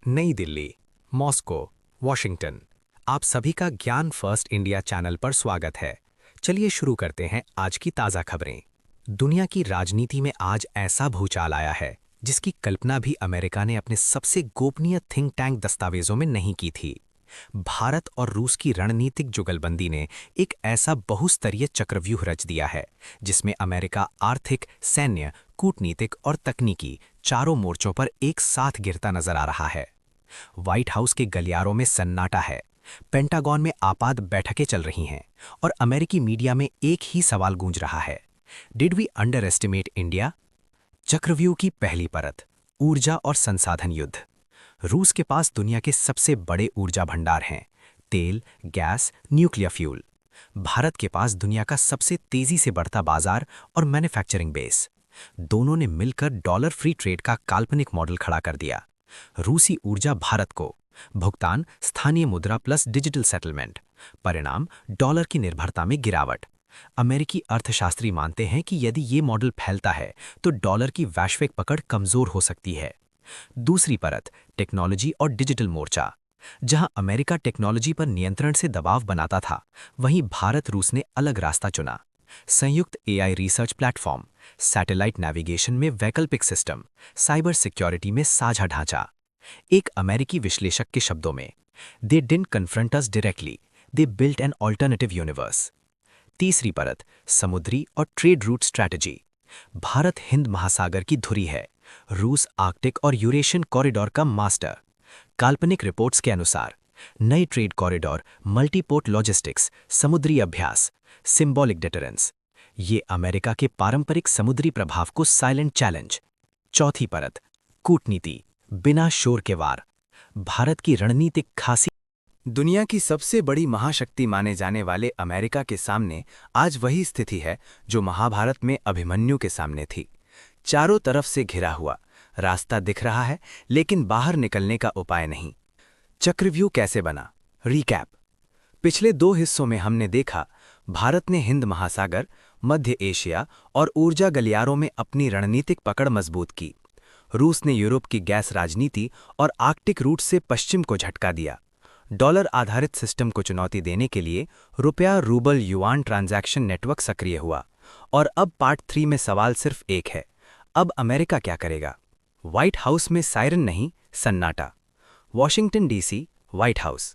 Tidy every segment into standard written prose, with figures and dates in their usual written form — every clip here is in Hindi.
नई दिल्ली, मॉस्को, वॉशिंगटन। आप सभी का ज्ञान फर्स्ट इंडिया चैनल पर स्वागत है। चलिए शुरू करते हैं आज की ताज़ा खबरें। दुनिया की राजनीति में आज ऐसा भूचाल आया है जिसकी कल्पना भी अमेरिका ने अपने सबसे गोपनीय थिंक टैंक दस्तावेजों में नहीं की थी। भारत और रूस की रणनीतिक जुगलबंदी ने एक ऐसा बहुस्तरीय चक्रव्यूह रच दिया है जिसमें अमेरिका आर्थिक, सैन्य, कूटनीतिक और तकनीकी चारों मोर्चों पर एक साथ गिरता नजर आ रहा है। व्हाइट हाउस के गलियारों में सन्नाटा है, पेंटागन में आपात बैठकें चल रही हैं और अमेरिकी मीडिया में एक ही सवाल गूंज रहा है, did we underestimate India? चक्रव्यूह की पहली परत, ऊर्जा और संसाधन युद्ध। रूस के पास दुनिया के सबसे बड़े ऊर्जा भंडार हैं, तेल, गैस, न्यूक्लियर फ्यूल। भारत के पास दुनिया का सबसे तेजी से बढ़ता बाजार और मैन्युफैक्चरिंग बेस। दोनों ने मिलकर डॉलर फ्री ट्रेड का काल्पनिक मॉडल खड़ा कर दिया। रूसी ऊर्जा भारत को, भुगतान स्थानीय मुद्रा प्लस डिजिटल सेटलमेंट, परिणाम डॉलर की निर्भरता में गिरावट। अमेरिकी अर्थशास्त्री मानते हैं कि यदि ये मॉडल फैलता है तो डॉलर की वैश्विक पकड़ कमजोर हो सकती है। दूसरी परत, टेक्नोलॉजी और डिजिटल मोर्चा। जहां अमेरिका टेक्नोलॉजी पर नियंत्रण से दबाव बनाता था, वहीं भारत रूस ने अलग रास्ता चुना। संयुक्त AI research platform, satellite navigation में वैकल्पिक सिस्टम, साइबर सिक्योरिटी में साझा ढांचा। एक अमेरिकी विश्लेषक के शब्दों में, they didn't confront us directly, they built an alternative universe. तीसरी परत, समुद्री और trade route strategy. Bharat Hind महासागर की धुरी है, रूस आर्कटिक और यूरेशियन कॉरिडोर का मास्टर। काल्पनिक रिपोर्ट्स के अनुसार नए ट्रेड कॉरिडोर, मल्टीपोर्ट लॉजिस्टिक्स, समुद्री अभ्यास, सिंबॉलिक डिटरेंस। ये अमेरिका के पारंपरिक समुद्री प्रभाव को साइलेंट चैलेंज। चौथी परत, कूटनीति, बिना शोर के वार। भारत की रणनीतिक खासी। दुनिया की सबसे बड़ी महाशक्ति माने जाने वाले अमेरिका के सामने आज वही स्थिति है जो महाभारत में अभिमन्यु के सामने थी। चारों तरफ से घिरा हुआ, रास्ता दिख रहा है लेकिन बाहर निकलने का उपाय नहीं। चक्रव्यूह कैसे बना? रीकैप। पिछले 2 हिस्सों में हमने देखा, भारत ने हिंद महासागर, मध्य एशिया और ऊर्जा गलियारों में अपनी रणनीतिक पकड़ मजबूत की। रूस ने यूरोप की गैस राजनीति और आर्कटिक रूट से पश्चिम को झटका दिया। डॉलर आधारित सिस्टम को चुनौती देने के लिए रुपया रूबल युआन ट्रांजैक्शन नेटवर्क सक्रिय हुआ। और अब पार्ट 3 में सवाल सिर्फ एक है, अब अमेरिका क्या करेगा? व्हाइट हाउस में सायरन नहीं, सन्नाटा। Washington DC, white house.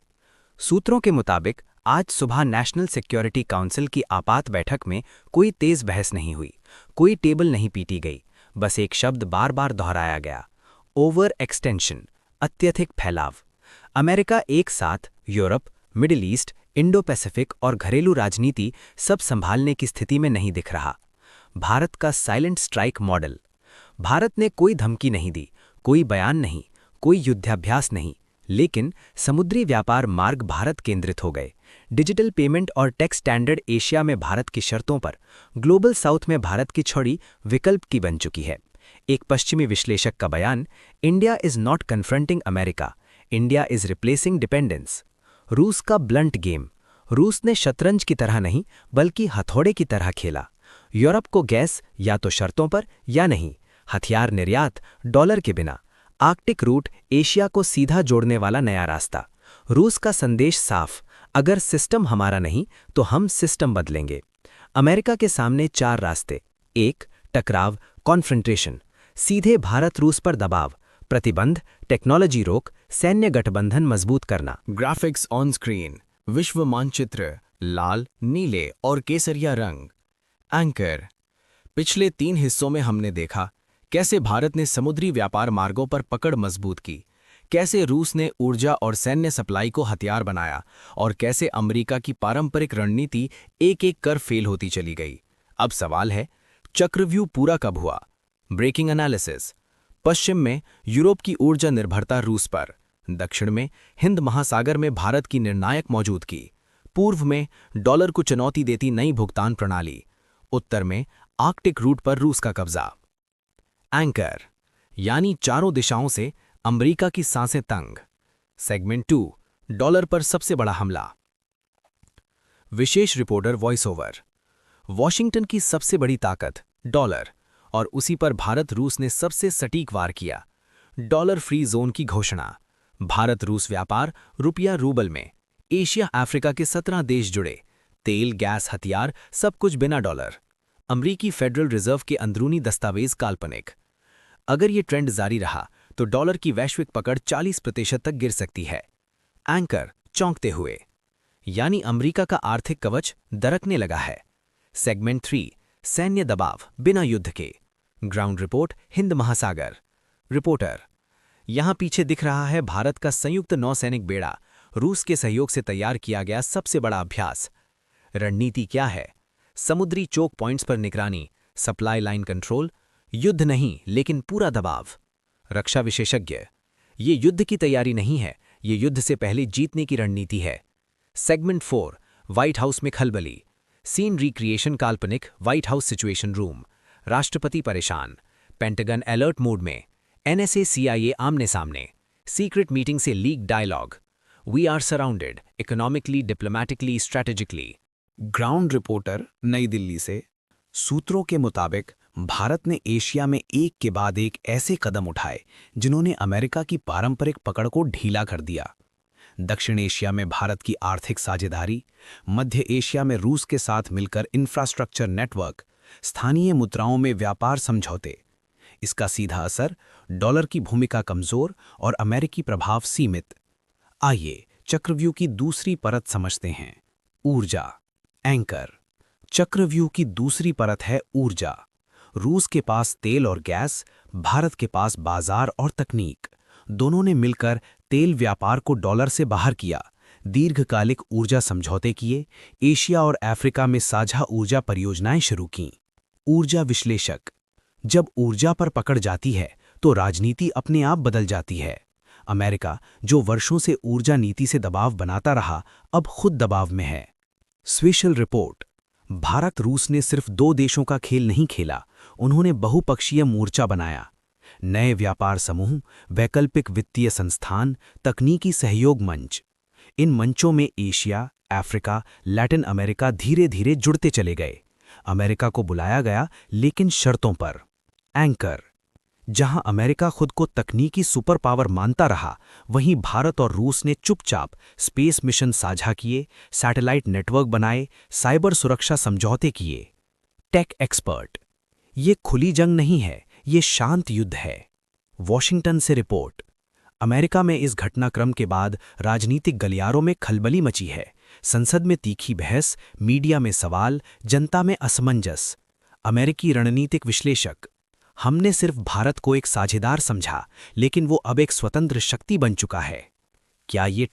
सूत्रों के मुताबिक आज सुबह नेशनल सिक्योरिटी काउंसिल की आपात बैठक में कोई तेज बहस नहीं हुई, कोई टेबल नहीं पीटी गई, बस एक शब्द बार बार दोहराया गया, ओवर एक्सटेंशन, अत्यधिक फैलाव। अमेरिका एक साथ Europe, middle east, Indo Pacific और घरेलू राजनीति सब संभालने की स्थिति में नहीं दिख रहा। भारत का साइलेंट स्ट्राइक मॉडल। भारत ने कोई धमकी नहीं दी, कोई बयान नहीं, कोई युद्धाभ्यास नहीं, लेकिन समुद्री व्यापार मार्ग भारत केंद्रित हो गए। डिजिटल पेमेंट और टेक स्टैंडर्ड एशिया में भारत की शर्तों पर, ग्लोबल साउथ में भारत की छड़ी विकल्प की बन चुकी है। एक पश्चिमी विश्लेषक का बयान, India is not confronting America, India is replacing dependence. रूस का ब्लंट गेम। रूस ने शतरंज की तरह नहीं बल्कि हथौड़े की तरह खेला। यूरोप को गैस या तो शर्तों पर या नहीं, हथियार निर्यात डॉलर के बिना, आर्कटिक रूट एशिया को सीधा जोड़ने वाला नया रास्ता। रूस का संदेश साफ, अगर सिस्टम हमारा नहीं तो हम सिस्टम बदलेंगे। अमेरिका के सामने 4 रास्ते। 1. टकराव, कॉन्फ्रंटेशन, सीधे भारत रूस पर दबाव, प्रतिबंध, टेक्नोलॉजी रोक, सैन्य गठबंधन मजबूत करना। ग्राफिक्स ऑन स्क्रीन, विश्व मानचित्र, लाल, नीले और केसरिया रंग। एंकर। पिछले 3 हिस्सों में हमने देखा कैसे भारत ने समुद्री व्यापार मार्गों पर पकड़ मजबूत की, कैसे रूस ने ऊर्जा और सैन्य सप्लाई को हथियार बनाया और कैसे अमेरिका की पारंपरिक रणनीति एक एक कर फेल होती चली गई। अब सवाल है, चक्रव्यूह पूरा कब हुआ? Breaking analysis. पश्चिम में यूरोप की ऊर्जा निर्भरता रूस पर, दक्षिण में हिंद महासागर में भारत की निर्णायक मौजूदगी, पूर्व में डॉलर को चुनौती देती नई भुगतान प्रणाली, उत्तर में आर्कटिक रूट पर रूस का कब्जा। एंकर, यानी चारों दिशाओं से अमेरिका की सांसें तंग। सेगमेंट 2, डॉलर पर सबसे बड़ा हमला। विशेष रिपोर्टर वॉइस ओवर। वॉशिंगटन की सबसे बड़ी ताकत डॉलर, और उसी पर भारत रूस ने सबसे सटीक वार किया। डॉलर फ्री जोन की घोषणा, भारत रूस व्यापार रुपया रूबल में। एशिया अफ्रीका के 17 देश जुड़े। तेल, गैस, हथियार सब कुछ बिना डॉलर। अमरीकी फेडरल रिजर्व के अंदरूनी दस्तावेज काल्पनिक। अगर ये ट्रेंड जारी रहा तो डॉलर की वैश्विक पकड़ 40% तक गिर सकती है। एंकर चौंकते हुए, यानी अमेरिका का आर्थिक कवच दरकने लगा है। सेगमेंट 3 सैन्य दबाव बिना युद्ध के। ग्राउंड रिपोर्ट हिंद महासागर। रिपोर्टर, यहां पीछे दिख रहा है भारत का संयुक्त नौसैनिक बेड़ा, रूस के सहयोग से तैयार किया गया सबसे बड़ा अभ्यास। रणनीति क्या है? समुद्री चोक पॉइंट्स पर निगरानी, सप्लाई लाइन कंट्रोल, युद्ध नहीं लेकिन पूरा दबाव। रक्षा विशेषज्ञ, ये युद्ध की तैयारी नहीं है, ये युद्ध से पहले जीतने की रणनीति है। सेगमेंट 4 व्हाइट हाउस में खलबली। सीन रिक्रिएशन काल्पनिक व्हाइट हाउस सिचुएशन रूम। राष्ट्रपति परेशान, पेंटागन अलर्ट मोड में। एनएसए CIA आमने सामने। सीक्रेट मीटिंग से leak dialogue. We are surrounded economically, diplomatically, strategically. Ground reporter, नई दिल्ली से। सूत्रों के मुताबिक भारत ने एशिया में एक के बाद एक ऐसे कदम उठाए जिन्होंने अमेरिका की पारंपरिक पकड़ को ढीला कर दिया। दक्षिण एशिया में भारत की आर्थिक साझेदारी, मध्य एशिया में रूस के साथ मिलकर इंफ्रास्ट्रक्चर नेटवर्क, स्थानीय मुद्राओं में व्यापार समझौते। इसका सीधा असर डॉलर की भूमिका कमजोर और अमेरिकी प्रभाव सीमित। आइए चक्रव्यूह की दूसरी परत समझते हैं। ऊर्जा। एंकर, चक्रव्यूह की दूसरी परत है ऊर्जा। रूस के पास तेल और गैस, भारत के पास बाजार और तकनीक। दोनों ने मिलकर तेल व्यापार को डॉलर से बाहर किया, दीर्घकालिक ऊर्जा समझौते किए, एशिया और अफ्रीका में साझा ऊर्जा परियोजनाएं शुरू कीं। ऊर्जा विश्लेषक, जब ऊर्जा पर पकड़ जाती है तो राजनीति अपने आप बदल जाती है। अमेरिका, जो वर्षों से ऊर्जा नीति से दबाव बनाता रहा, अब खुद दबाव में है। स्पेशल रिपोर्ट, भारत रूस ने सिर्फ 2 देशों का खेल नहीं खेला, उन्होंने बहुपक्षीय मोर्चा बनाया। नए व्यापार समूह, वैकल्पिक वित्तीय संस्थान, तकनीकी सहयोग मंच। इन मंचों में एशिया, अफ्रीका, लैटिन अमेरिका धीरे धीरे जुड़ते चले गए। अमेरिका को बुलाया गया, लेकिन शर्तों पर। एंकर, जहां अमेरिका खुद को तकनीकी सुपर पावर मानता रहा, वहीं भारत और रूस ने चुपचाप स्पेस मिशन साझा किए, सैटेलाइट नेटवर्क बनाए, साइबर सुरक्षा समझौते किए। टेक एक्सपर्ट, ये खुली जंग नहीं है, ये शांत युद्ध है। वॉशिंगटन से रिपोर्ट, अमेरिका में इस घटनाक्रम के बाद राजनीतिक गलियारों में खलबली मची है। संसद में तीखी बहस, मीडिया में सवाल, जनता में असमंजस। अमेरिकी रणनीतिक विश्लेषक, हमने सिर्फ भारत को एक साझेदार समझा, लेकिन वो अब एक स्वतंत्र शक्ति बन चुका है। क्या ये